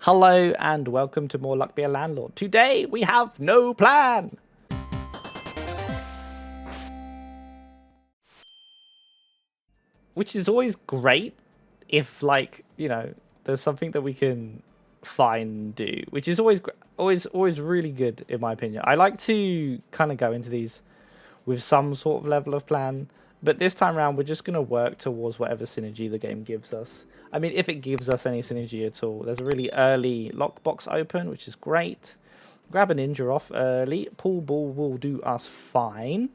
Hello and welcome to More Luck Be a Landlord. Today we have no plan. Which is always great if, like, you know, there's something that we can find and do, which is always really good in my opinion. I like to kind of go into these with some sort of level of plan, but this time around we're just going to work towards whatever synergy the game gives us. I mean, if it gives us any synergy at all. There's a really early lockbox open, which is great. Grab a ninja off early. Pool ball will do us fine.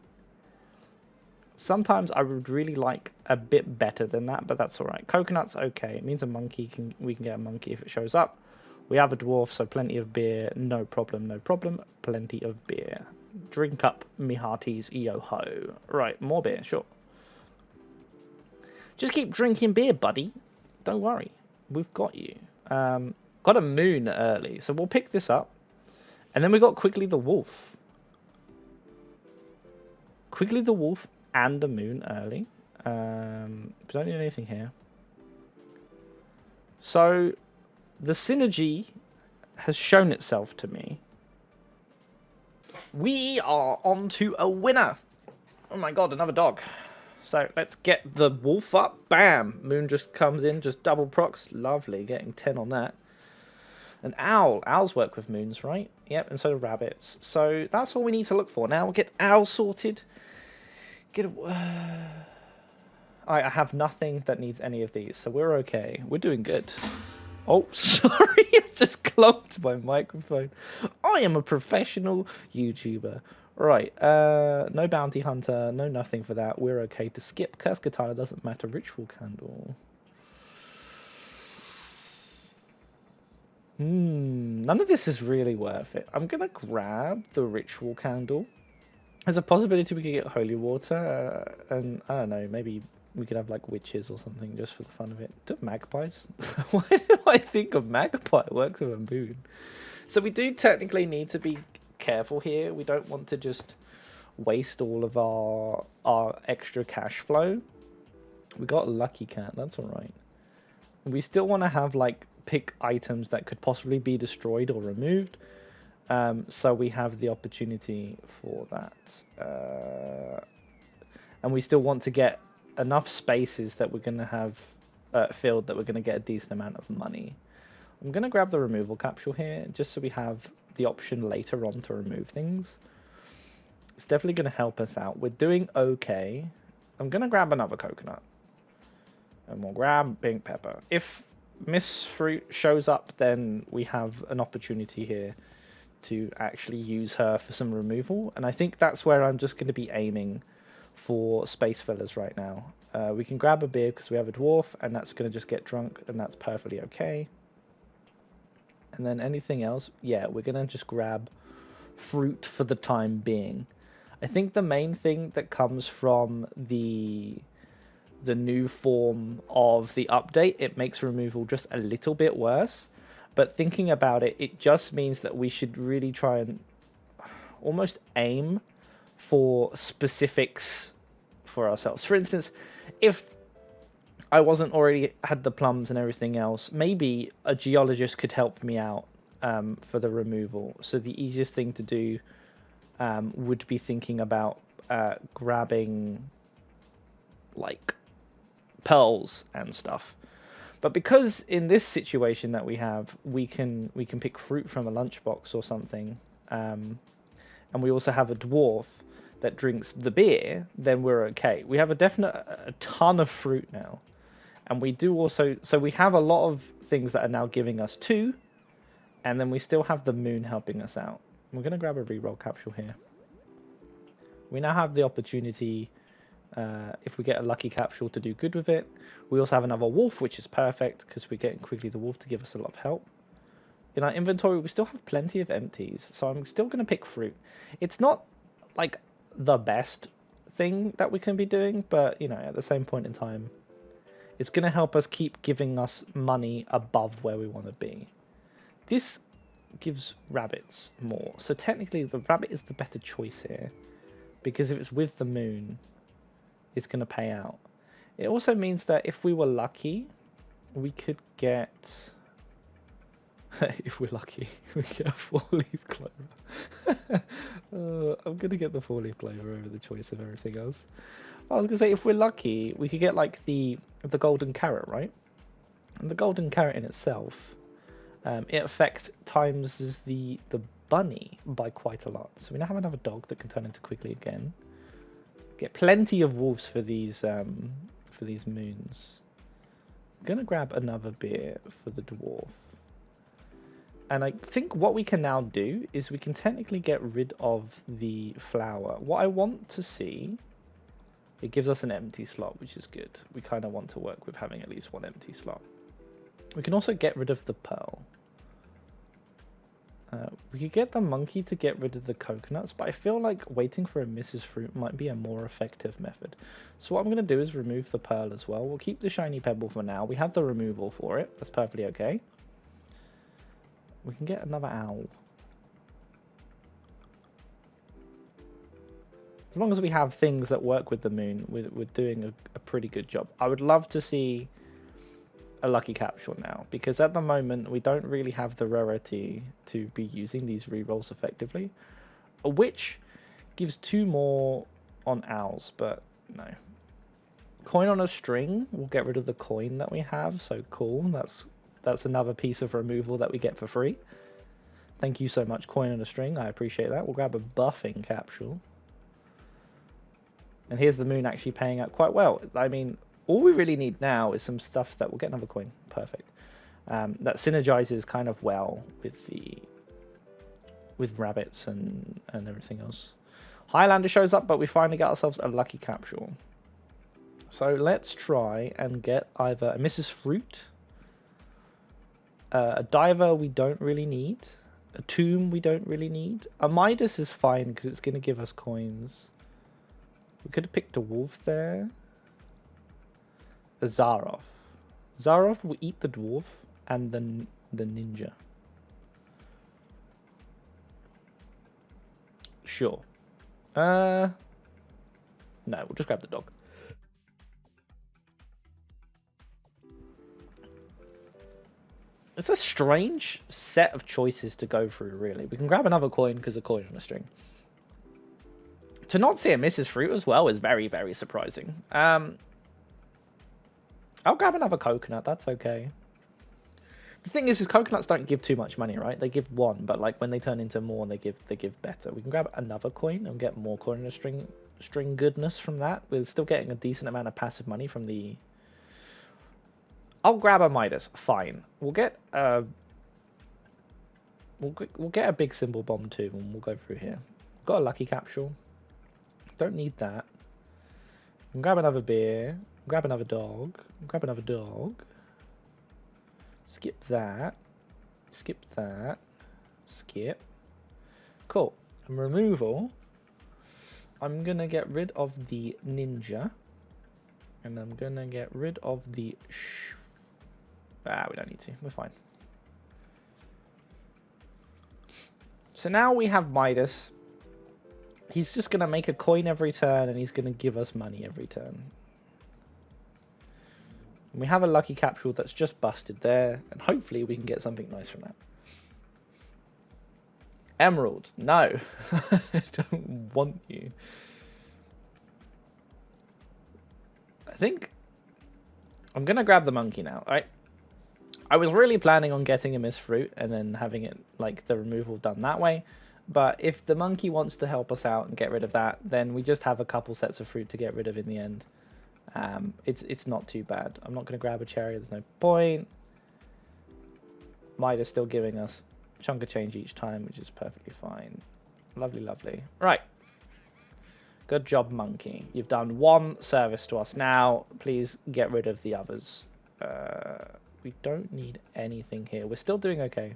Sometimes I would really like a bit better than that, but that's all right. Coconut's okay. It means we can get a monkey if it shows up. We have a dwarf, so plenty of beer. No problem, no problem. Plenty of beer. Drink up, me hearties, yo-ho. Right, more beer, sure. Just keep drinking beer, buddy. Don't worry. We've got you. Got a moon early, so we'll pick this up. And then we got Quigley the Wolf. Quigley the Wolf and a moon early. We don't need anything here. So, the synergy has shown itself to me. We are on to a winner. Oh my god, another dog. So let's get the wolf up. Bam! Moon just comes in, just double procs. Lovely, getting 10 on that. An owl. Owls work with moons, right? Yep, and so do rabbits. So that's all we need to look for. Now we'll get owl sorted. I have nothing that needs any of these, so we're okay. We're doing good. Oh, sorry, I just clogged my microphone. I am a professional YouTuber. Right, no bounty hunter, no nothing for that. We're okay to skip. Curse katana doesn't matter. Ritual candle. None of this is really worth it. I'm gonna grab the ritual candle. There's a possibility we could get holy water, and I don't know, maybe we could have like witches or something just for the fun of it. Do magpies? Why do I think of magpie? It works with a moon. So we do technically need to be careful here. We don't want to just waste all of our extra cash flow. We got a lucky cat. That's all right. We still want to have like pick items that could possibly be destroyed or removed. So we have the opportunity for that. And we still want to get enough spaces that we're going to have filled that we're going to get a decent amount of money. I'm going to grab the removal capsule here just so we have the option later on to remove things. It's definitely going to help us out. We're doing okay. I'm going to grab another coconut. And we'll grab pink pepper. If Miss Fruit shows up, then we have an opportunity here to actually use her for some removal. And I think that's where I'm just going to be aiming for space fillers right now. We can grab a beer because we have a dwarf, and that's going to just get drunk, and that's perfectly okay. And then anything else, yeah, we're going to just grab fruit for the time being. I think the main thing that comes from the new form of the update, it makes removal just a little bit worse. But thinking about it, it just means that we should really try and almost aim for specifics for ourselves. For instance, if I wasn't already had the plums and everything else, maybe a geologist could help me out for the removal. So the easiest thing to do would be thinking about grabbing like pearls and stuff. But because in this situation that we have, we can pick fruit from a lunchbox or something, and we also have a dwarf that drinks the beer, then we're okay. We have a ton of fruit now. And we do also, so we have a lot of things that are now giving us 2, and then we still have the moon helping us out. We're going to grab a reroll capsule here. We now have the opportunity, if we get a lucky capsule, to do good with it. We also have another wolf, which is perfect, because we're getting Quigley the Wolf to give us a lot of help. In our inventory, we still have plenty of empties, so I'm still going to pick fruit. It's not, like, the best thing that we can be doing, but, you know, at the same point in time, it's going to help us keep giving us money above where we want to be. This gives rabbits more. So technically, the rabbit is the better choice here. Because if it's with the moon, it's going to pay out. It also means that if we were lucky, we could get If we're lucky, we get a 4-leaf clover. I'm gonna get the 4-leaf clover over the choice of everything else. I was gonna say, if we're lucky, we could get like the golden carrot, right? And the golden carrot in itself, it affects times the bunny by quite a lot. So we now have another dog that can turn into Quigley again. Get plenty of wolves for these moons. I'm gonna grab another beer for the dwarf. And I think what we can now do is we can technically get rid of the flower. What I want to see, it gives us an empty slot, which is good. We kind of want to work with having at least one empty slot. We can also get rid of the pearl. We could get the monkey to get rid of the coconuts, but I feel like waiting for a Mrs. Fruit might be a more effective method. So what I'm going to do is remove the pearl as well. We'll keep the shiny pebble for now. We have the removal for it. That's perfectly okay. We can get another owl. As long as we have things that work with the moon, we're doing a pretty good job. I would love to see a lucky capsule now, because at the moment we don't really have the rarity to be using these rerolls effectively. A witch gives 2 more on owls, but no. Coin on a string, we'll get rid of the coin that we have, so cool. That's another piece of removal that we get for free. Thank you so much, coin on a string. I appreciate that. We'll grab a buffing capsule. And here's the moon actually paying out quite well. I mean, all we really need now is some stuff that... We'll get another coin. Perfect. That synergizes kind of well with rabbits and everything else. Highlander shows up, but we finally got ourselves a lucky capsule. So let's try and get either a Mrs. Fruit... a diver we don't really need. A tomb we don't really need. A Midas is fine because it's going to give us coins. We could have picked a wolf there. A Zaroff. Zaroff will eat the dwarf and then the ninja. Sure. No, we'll just grab the dog. It's a strange set of choices to go through, really. We can grab another coin because a coin on a string. To not see a Mrs. Fruit as well is very, very surprising. I'll grab another coconut. That's okay. The thing is coconuts don't give too much money, right? They give 1, but like when they turn into more, they give better. We can grab another coin and get more coin on a string goodness from that. We're still getting a decent amount of passive money from the... I'll grab a Midas. Fine. We'll get a big symbol bomb too, and we'll go through here. Got a lucky capsule. Don't need that. Grab another beer. Grab another dog. Grab another dog. Skip that. Skip that. Skip. Cool. And removal. I'm gonna get rid of the ninja, and I'm gonna get rid of the. We don't need to. We're fine. So now we have Midas. He's just going to make a coin every turn, and he's going to give us money every turn. And we have a lucky capsule that's just busted there, and hopefully we can get something nice from that. Emerald. No. I don't want you. I think I'm going to grab the monkey now. All right. I was really planning on getting a Miss Fruit and then having it like the removal done that way. But if the monkey wants to help us out and get rid of that, then we just have a couple sets of fruit to get rid of in the end. It's not too bad. I'm not going to grab a cherry. There's no point. Midas still giving us a chunk of change each time, which is perfectly fine. Lovely, lovely. Right. Good job, monkey. You've done 1 service to us. Now, please get rid of the others. We don't need anything here. We're still doing okay.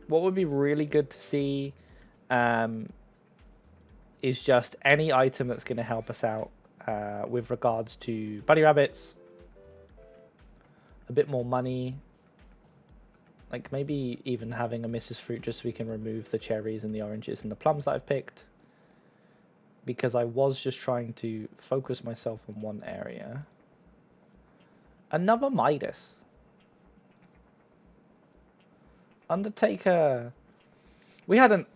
What would be really good to see is just any item that's going to help us out with regards to bunny rabbits. A bit more money. Like maybe even having a Mrs. Fruit just so we can remove the cherries and the oranges and the plums that I've picked. Because I was just trying to focus myself on one area. Another Midas. Undertaker. We had an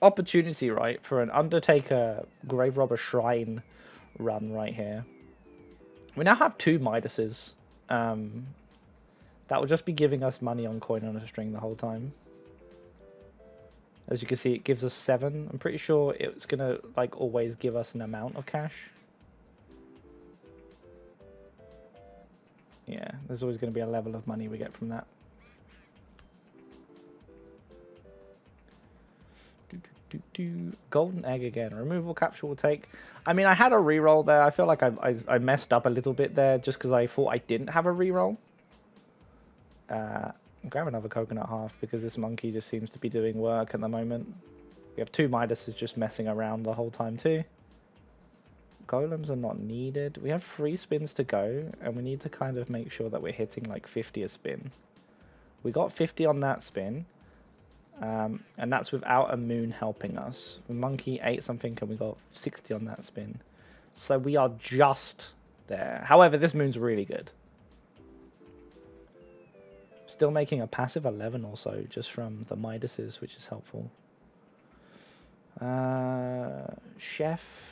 opportunity, right, for an Undertaker Grave Robber Shrine run right here. We now have 2 Midases. That will just be giving us money on coin on a string the whole time. As you can see, it gives us 7. I'm pretty sure it's gonna like always give us an amount of cash. Yeah, there's always going to be a level of money we get from that. Golden egg again. Removal capture will take. I mean, I had a reroll there. I feel like I messed up a little bit there just because I thought I didn't have a reroll. Grab another coconut half because this monkey just seems to be doing work at the moment. We have 2 Midases just messing around the whole time too. Golems are not needed. We have 3 spins to go, and we need to kind of make sure that we're hitting like 50 a spin. We got 50 on that spin, and that's without a moon helping us. The monkey ate something, and we got 60 on that spin. So we are just there. However, this moon's really good. Still making a passive 11 or so just from the Midases, which is helpful. Chef.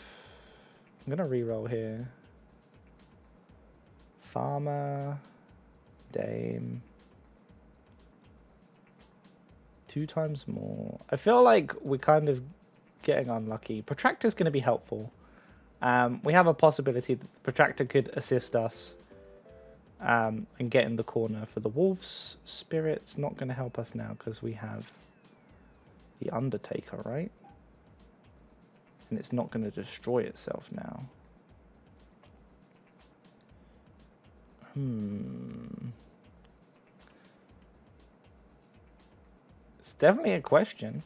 I'm going to reroll here. Farmer. Dame. 2 times more. I feel like we're kind of getting unlucky. Protractor's going to be helpful. We have a possibility that the Protractor could assist us and get in the corner for the wolves. Spirit's not going to help us now because we have the Undertaker, right? And it's not going to destroy itself now. It's definitely a question.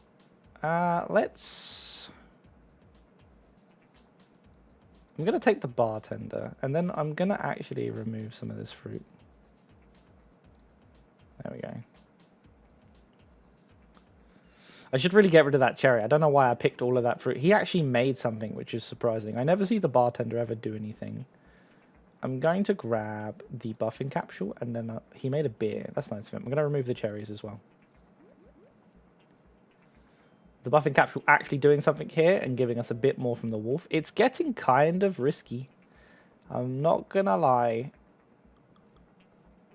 Let's... I'm going to take the bartender, and then I'm going to actually remove some of this fruit. There we go. I should really get rid of that cherry. I don't know why I picked all of that fruit. He actually made something, which is surprising. I never see the bartender ever do anything. I'm going to grab the buffing capsule, and then he made a beer. That's nice of him. I'm going to remove the cherries as well. The buffing capsule actually doing something here and giving us a bit more from the wolf. It's getting kind of risky. I'm not going to lie.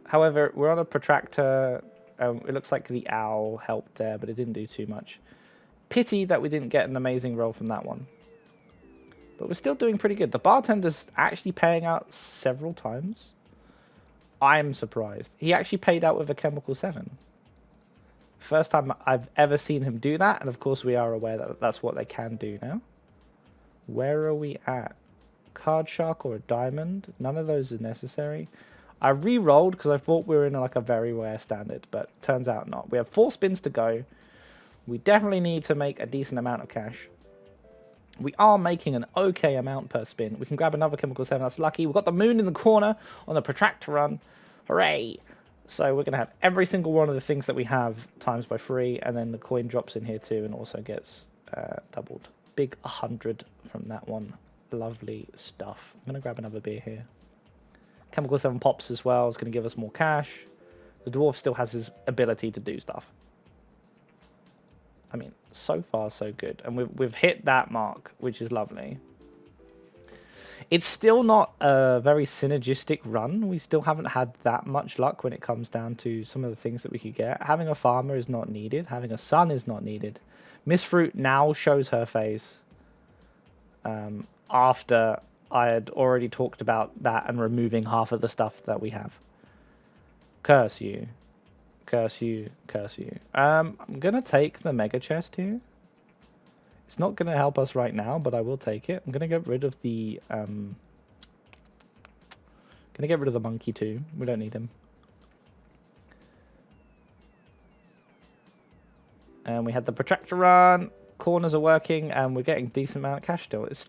However, we're on a protractor. It looks like the owl helped there, but it didn't do too much. Pity that we didn't get an amazing roll from that one. But we're still doing pretty good. The bartender's actually paying out several times. I'm surprised. He actually paid out with a chemical 7. First time I've ever seen him do that. And of course we are aware that that's what they can do now. Where are we at? Card shark or a diamond? None of those are necessary. I re-rolled because I thought we were in like a very rare standard, but turns out not. We have 4 spins to go. We definitely need to make a decent amount of cash. We are making an okay amount per spin. We can grab another chemical 7. That's lucky. We've got the moon in the corner on the protractor run. Hooray! So we're going to have every single one of the things that we have times by 3, and then the coin drops in here too and also gets doubled. Big 100 from that one. Lovely stuff. I'm going to grab another beer here. Chemical 7 pops as well. It's going to give us more cash. The dwarf still has his ability to do stuff. I mean, so far so good. And we've hit that mark, which is lovely. It's still not a very synergistic run. We still haven't had that much luck when it comes down to some of the things that we could get. Having a farmer is not needed. Having a son is not needed. Miss Fruit now shows her face after I had already talked about that and removing half of the stuff that we have. Curse you. Curse you. Curse you. I'm going to take the mega chest here. It's not going to help us right now, but I will take it. I'm going to get rid of the... going to get rid of the monkey too. We don't need him. And we had the protractor run. Corners are working, and we're getting a decent amount of cash still. It's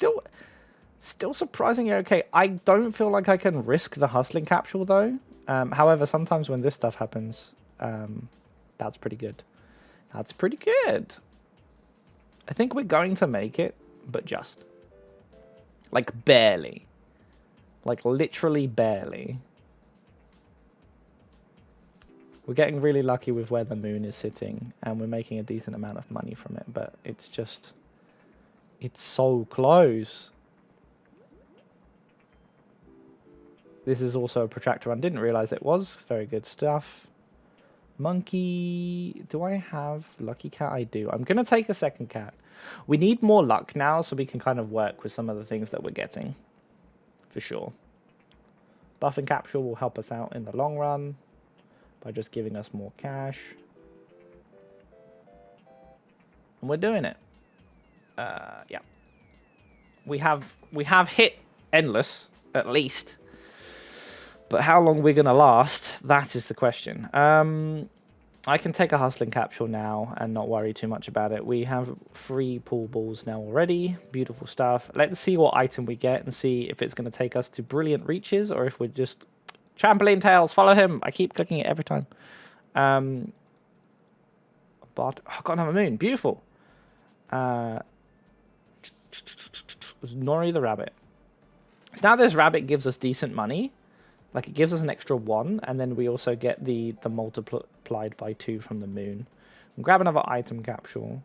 still surprisingly okay. I don't feel like I can risk the hustling capsule though. However, sometimes when this stuff happens, that's pretty good. That's pretty good. I think we're going to make it, but just. Like barely. Like literally barely. We're getting really lucky with where the moon is sitting, and we're making a decent amount of money from it, but it's just... It's so close. This is also a protractor run. Didn't realize it was. Very good stuff. Monkey. Do I have lucky cat? I do. I'm going to take a second cat. We need more luck now so we can kind of work with some of the things that we're getting. For sure. Buff and capsule will help us out in the long run by just giving us more cash. And we're doing it. Yeah. We have hit endless, at least. But how long we're going to last, that is the question. I can take a hustling capsule now and not worry too much about it. We have 3 pool balls now already. Beautiful stuff. Let's see what item we get and see if it's going to take us to brilliant reaches or if we're just... Trampoline tails, follow him. I keep clicking it every time. But I got another moon. Beautiful. Nori the rabbit. So now this rabbit gives us decent money. Like, it gives us an extra 1, and then we also get the multiplied by 2 from the moon. And grab another item capsule.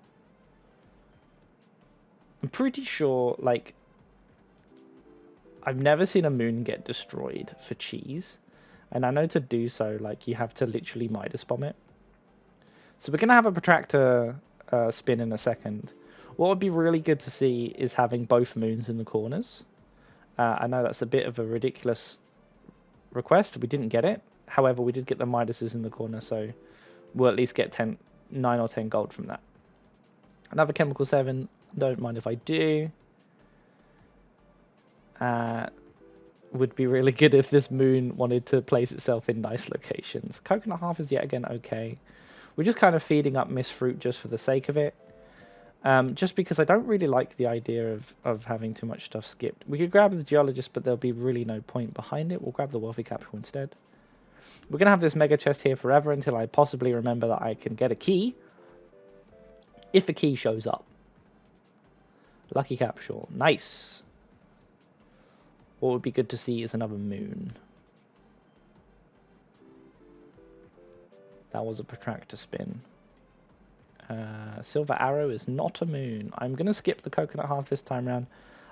I'm pretty sure, like, I've never seen a moon get destroyed for cheese. And I know to do so, like, you have to literally Midas bomb it. So we're going to have a protractor spin in a second. What would be really good to see is having both moons in the corners. I know that's a bit of a ridiculous request. We didn't get it. However, we did get the Midases in the corner, so we'll at least get 9 or 10 gold from that. Another chemical 7. Don't mind if I do. Would be really good if this moon wanted to place itself in nice locations. Coconut half is yet again okay. We're just kind of feeding up Miss Fruit just for the sake of it. Just because I don't really like the idea of having too much stuff skipped. We could grab the geologist, but there'll be really no point behind it. We'll grab the wealthy capsule instead. We're going to have this mega chest here forever until I possibly remember that I can get a key. If a key shows up. Lucky capsule. Nice. What would be good to see is another moon. That was a protractor spin. Silver arrow is not a moon. I'm going to skip the coconut half this time around.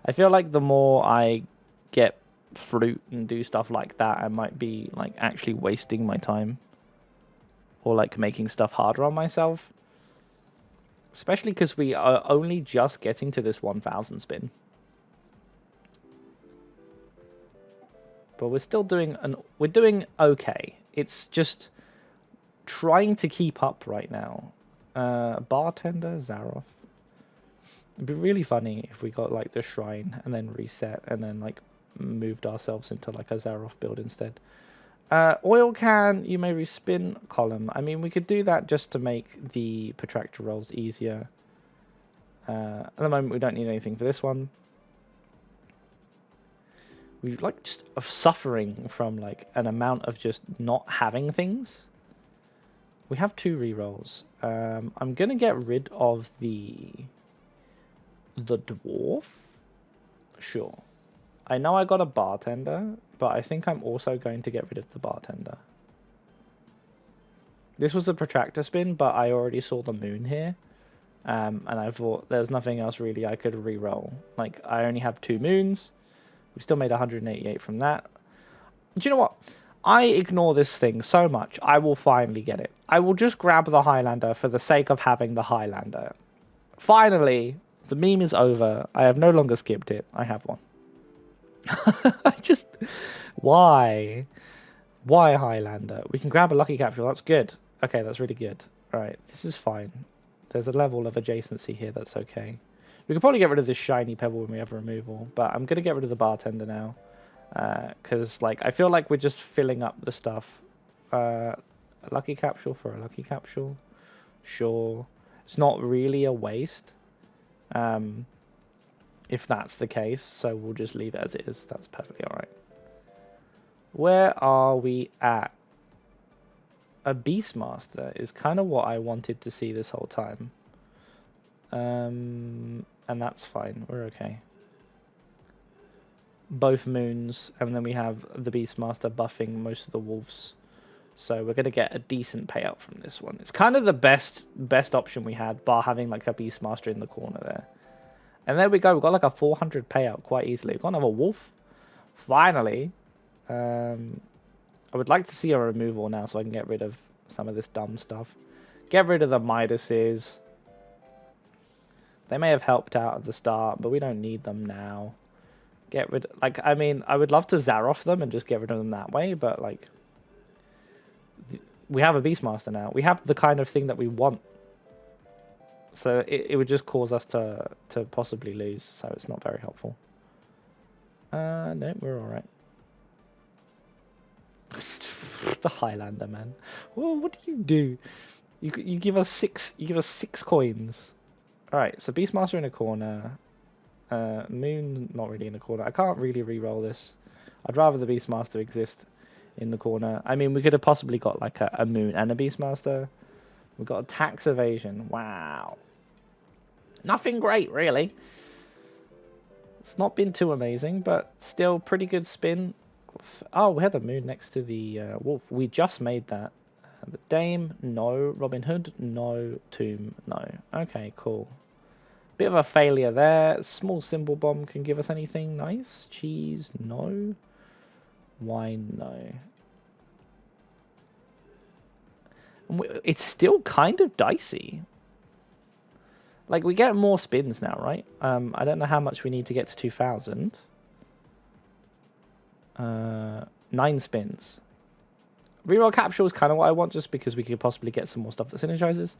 I feel like the more I get fruit and do stuff like that, I might be like actually wasting my time. Or like making stuff harder on myself. Especially because we are only just getting to this 1000 spin. But we're still doing we're doing okay. It's just trying to keep up right now. Bartender, Zaroff. It'd be really funny if we got like the shrine and then reset and then like moved ourselves into like a Zaroff build instead. Oil can, you may respin column. I mean, we could do that just to make the protractor rolls easier. At the moment, we don't need anything for this one. We like just suffering from like an amount of just not having things. We have 2 rerolls. I'm going to get rid of the dwarf. Sure. I know I got a bartender, but I think I'm also going to get rid of the bartender. This was a protractor spin, but I already saw the moon here. And I thought there's nothing else really I could reroll. Like, I only have 2 moons. We still made 188 from that. Do you know what? I ignore this thing so much, I will finally get it. I will just grab the Highlander for the sake of having the Highlander. Finally, the meme is over. I have no longer skipped it. I have one. I just... Why? Why Highlander? We can grab a lucky capsule. That's good. Okay, that's really good. Alright, this is fine. There's a level of adjacency here that's okay. We could probably get rid of this shiny pebble when we have removal, but I'm going to get rid of the bartender now. Because like I feel like we're just filling up the stuff. A lucky capsule for a lucky capsule. Sure. It's not really a waste. If that's the case, so we'll just leave it as it is. That's perfectly alright. Where are we at? A Beastmaster is kind of what I wanted to see this whole time. And that's fine. We're okay. Both moons, and then we have the Beastmaster buffing most of the wolves So we're going to get a decent payout from this one. It's kind of the best option we had, bar having like a Beastmaster in the corner there. And there we go. We've got like a 400 payout quite easily. We've got another wolf. Finally. I would like to see a removal now so I can get rid of some of this dumb stuff. Get rid of the Midases. They may have helped out at the start, but we don't need them now. Get rid... Like, I mean, I would love to Zaroff them and just get rid of them that way, but like... We have a Beastmaster now. We have the kind of thing that we want. So it would just cause us to possibly lose, so it's not very helpful. No, we're alright. The Highlander, man. Well, what do? You give us 6 coins. Alright, so Beastmaster in a corner. Moon not really in a corner. I can't really re-roll this. I'd rather the Beastmaster exist in the corner. I mean, we could have possibly got like a Moon and a Beastmaster. We've got a tax evasion. Wow. Nothing great, really. It's not been too amazing, but still pretty good spin. Oh, we had the Moon next to the Wolf. We just made that. The Dame, no. Robin Hood, no. Tomb, no. Okay, cool. Bit of a failure there. Small symbol bomb can give us anything nice. Cheese, no. Wine, no. It's still kind of dicey. Like, we get more spins now, right? I don't know how much we need to get to 2,000. 9 spins. Reroll capsule is kind of what I want, just because we could possibly get some more stuff that synergizes.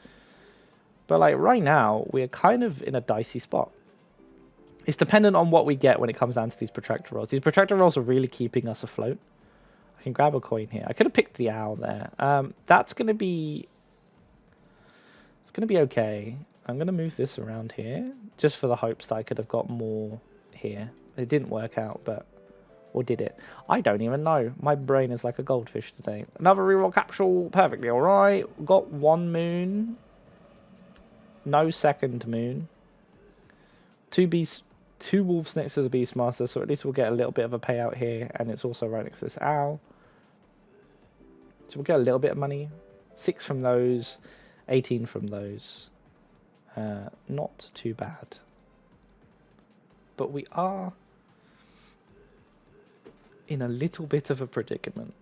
But, like, right now, we're kind of in a dicey spot. It's dependent on what we get when it comes down to these protractor rolls. These protractor rolls are really keeping us afloat. I can grab a coin here. I could have picked the owl there. That's going to be... It's going to be okay. I'm going to move this around here, just for the hopes that I could have got more here. It didn't work out, but... Or did it? I don't even know. My brain is like a goldfish today. Another reroll capsule. Perfectly alright. Got 1 moon. No second moon. 2 wolves next to the Beastmaster, so at least we'll get a little bit of a payout here, and it's also right next to this owl. So we'll get a little bit of money. 6 from those. 18 from those. Not too bad. But we are in a little bit of a predicament.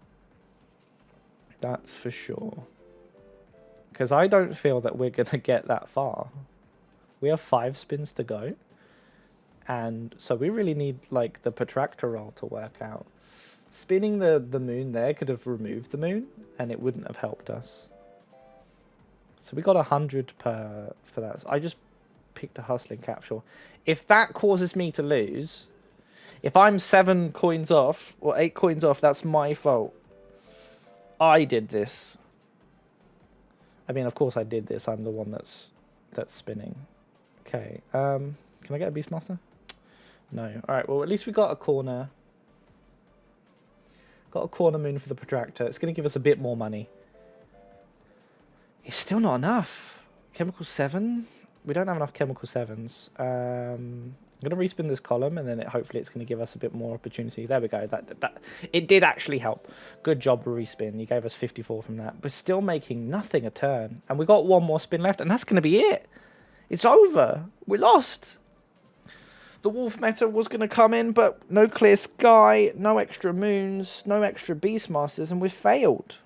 That's for sure. Because I don't feel that we're going to get that far. We have 5 spins to go. And so we really need like the protractor roll to work out. Spinning the moon there could have removed the moon, and it wouldn't have helped us. So we got 100 for that. So I just picked a hustling capsule. If that causes me to lose, if I'm 7 coins off or 8 coins off, that's my fault. I did this. I mean, of course I did this. I'm the one that's spinning. Okay. Can I get a Beastmaster? No. All right. Well, at least we got a corner. Got a corner moon for the protractor. It's going to give us a bit more money. It's still not enough. Chemical 7? We don't have enough chemical 7s. I'm going to respin this column, and then hopefully it's going to give us a bit more opportunity. There we go. It did actually help. Good job, respin. You gave us 54 from that. We're still making nothing a turn. And we got 1 more spin left, and that's going to be it. It's over. We lost. The wolf meta was going to come in, but no clear sky, no extra moons, no extra Beastmasters, and we failed.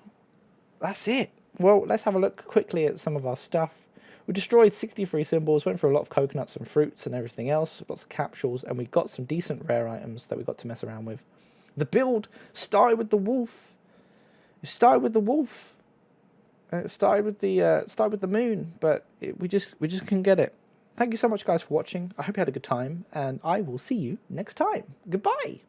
That's it. Well, let's have a look quickly at some of our stuff. We destroyed 63 symbols, went through a lot of coconuts and fruits and everything else, lots of capsules, and we got some decent rare items that we got to mess around with. The build started with the wolf. It started with the wolf. And it started with the moon, but we just couldn't get it. Thank you so much, guys, for watching. I hope you had a good time, and I will see you next time. Goodbye.